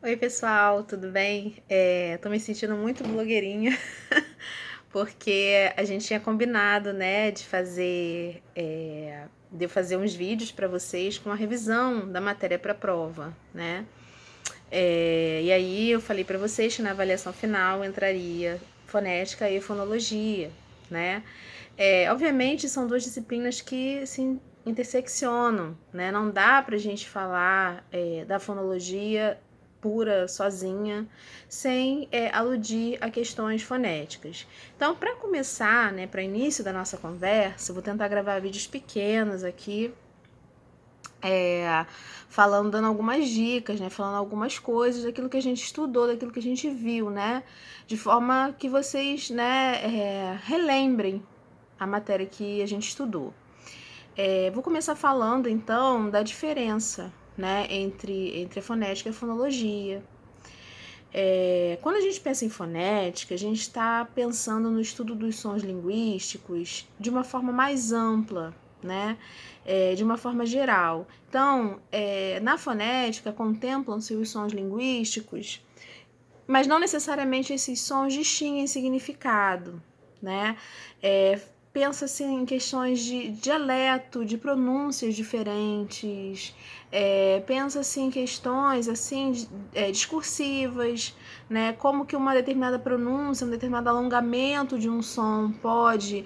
Oi, pessoal, tudo bem? Tô me sentindo muito blogueirinha, porque a gente tinha combinado, né, de eu fazer uns vídeos para vocês com a revisão da matéria para prova, né? E aí eu falei para vocês que na avaliação final entraria fonética e fonologia, né? Obviamente são duas disciplinas que se interseccionam, né? Não dá pra gente falar da fonologia pura, sozinha, sem aludir a questões fonéticas. Então, para começar, né, para início da nossa conversa, eu vou tentar gravar vídeos pequenos aqui, falando, dando algumas dicas, né, falando algumas coisas daquilo que a gente estudou, daquilo que a gente viu, né, de forma que vocês, né, relembrem a matéria que a gente estudou. Vou começar falando, então, da diferença, né, entre a fonética e a fonologia. Quando a gente pensa em fonética, a gente está pensando no estudo dos sons linguísticos de uma forma mais ampla, né? De uma forma geral. Então, na fonética, contemplam-se os sons linguísticos, mas não necessariamente esses sons distinguem significado, né? Pensa-se em questões de dialeto, de pronúncias diferentes, pensa-se em questões assim discursivas, né? Como que uma determinada pronúncia, um determinado alongamento de um som pode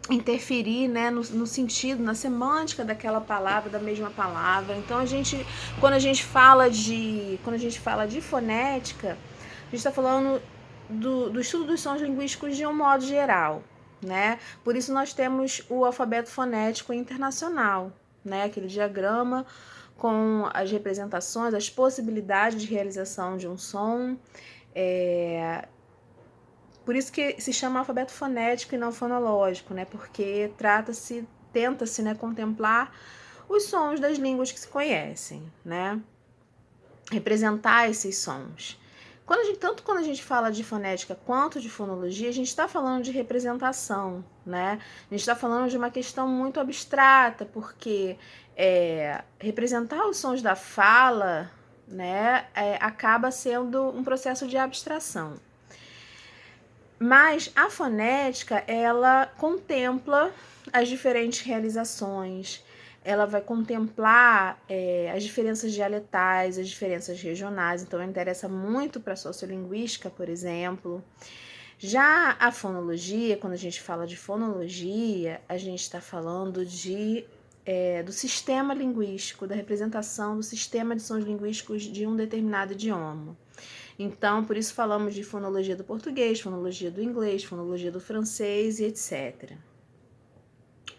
interferir, né, no sentido, na semântica daquela palavra, da mesma palavra. Então quando a gente fala de fonética, a gente está falando do estudo dos sons linguísticos de um modo geral, né? Por isso nós temos o alfabeto fonético internacional, né? Aquele diagrama com as representações, as possibilidades de realização de um som. Por isso que se chama alfabeto fonético e não fonológico, né? Porque tenta-se, né, contemplar os sons das línguas que se conhecem, né? Representar esses sons. Tanto quando a gente fala de fonética quanto de fonologia, a gente está falando de representação, né? A gente está falando de uma questão muito abstrata, porque representar os sons da fala, né, acaba sendo um processo de abstração. Mas a fonética, ela contempla as diferentes realizações, ela vai contemplar as diferenças dialetais, as diferenças regionais, então interessa muito para a sociolinguística, por exemplo. Já a fonologia, quando a gente fala de fonologia, a gente está falando do sistema linguístico, da representação do sistema de sons linguísticos de um determinado idioma. Então, por isso falamos de fonologia do português, fonologia do inglês, fonologia do francês e etc.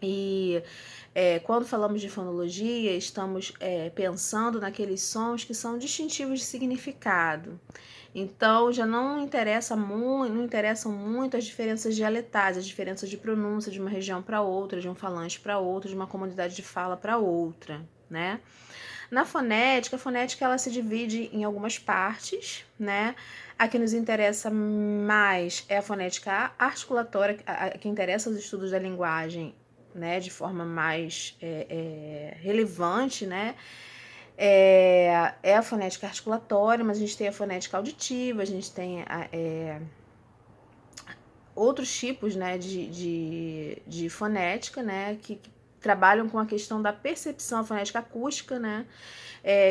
E quando falamos de fonologia, estamos pensando naqueles sons que são distintivos de significado. Então, já não interessam muito as diferenças dialetais, as diferenças de pronúncia de uma região para outra, de um falante para outro, de uma comunidade de fala para outra, né? Na fonética, a fonética ela se divide em algumas partes, né? A que nos interessa mais é a fonética articulatória, a que interessa os estudos da linguagem, né? De forma mais relevante, né? É a fonética articulatória, mas a gente tem a fonética auditiva, a gente tem outros tipos, né, de fonética, né, que trabalham com a questão da percepção, a fonética acústica, né,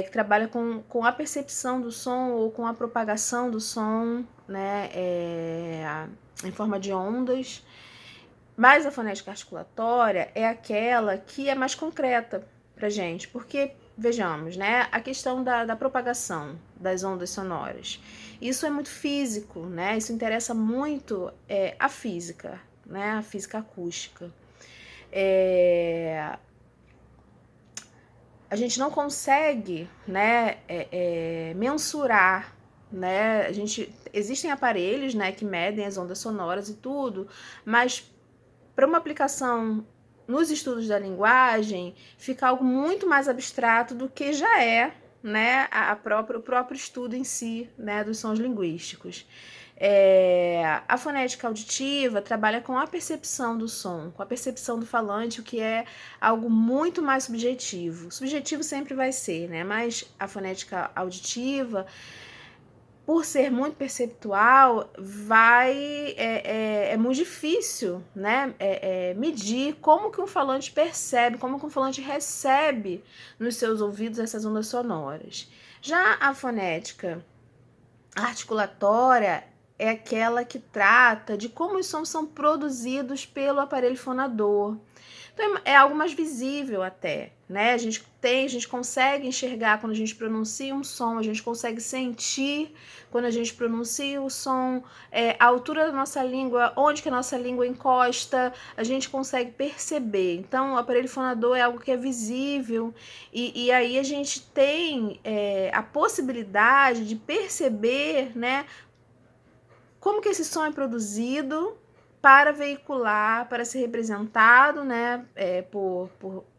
que trabalha com a percepção do som ou com a propagação do som, né, em forma de ondas. Mas a fonética articulatória é aquela que é mais concreta pra gente, porque, vejamos, né, a questão da propagação das ondas sonoras. Isso é muito físico, né, isso interessa muito a física, né, a física acústica. A gente não consegue, né, mensurar, né, existem aparelhos, né, que medem as ondas sonoras e tudo, mas para uma aplicação nos estudos da linguagem, fica algo muito mais abstrato do que já é, né, o próprio estudo em si, né, dos sons linguísticos. A fonética auditiva trabalha com a percepção do som, com a percepção do falante, o que é algo muito mais subjetivo. Subjetivo sempre vai ser, né? Mas a fonética auditiva, por ser muito perceptual, é muito difícil, né, medir como que um falante percebe, como que um falante recebe nos seus ouvidos essas ondas sonoras. Já a fonética articulatória é aquela que trata de como os sons são produzidos pelo aparelho fonador. Então é algo mais visível até, né? A gente consegue enxergar quando a gente pronuncia um som, a gente consegue sentir quando a gente pronuncia o som, a altura da nossa língua, onde que a nossa língua encosta, a gente consegue perceber. Então o aparelho fonador é algo que é visível e aí a gente tem a possibilidade de perceber, né, como que esse som é produzido para veicular, para ser representado, né, por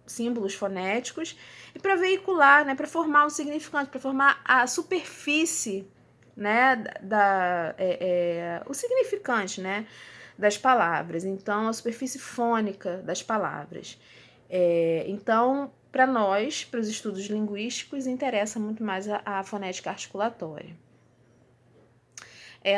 símbolos fonéticos e para veicular, né, para formar o significante, para formar a superfície, né, o significante, né, das palavras. Então, a superfície fônica das palavras. Então, para nós, para os estudos linguísticos, interessa muito mais a fonética articulatória.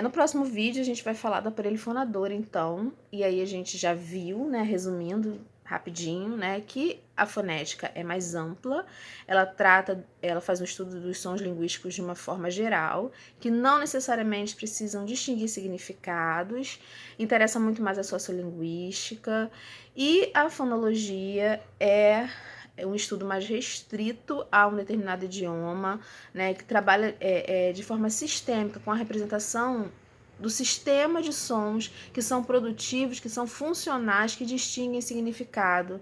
No próximo vídeo a gente vai falar do aparelho fonador, então, e aí a gente já viu, né, resumindo rapidinho, né, que a fonética é mais ampla, ela faz um estudo dos sons linguísticos de uma forma geral, que não necessariamente precisam distinguir significados, interessa muito mais a sociolinguística, e a fonologia é um estudo mais restrito a um determinado idioma, né, que trabalha de forma sistêmica com a representação do sistema de sons que são produtivos, que são funcionais, que distinguem significado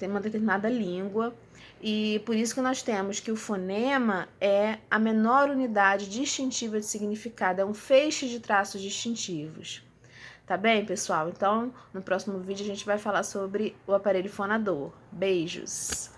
numa determinada língua. E por isso que nós temos que o fonema é a menor unidade distintiva de significado, é um feixe de traços distintivos. Tá bem, pessoal? Então, no próximo vídeo a gente vai falar sobre o aparelho fonador. Beijos!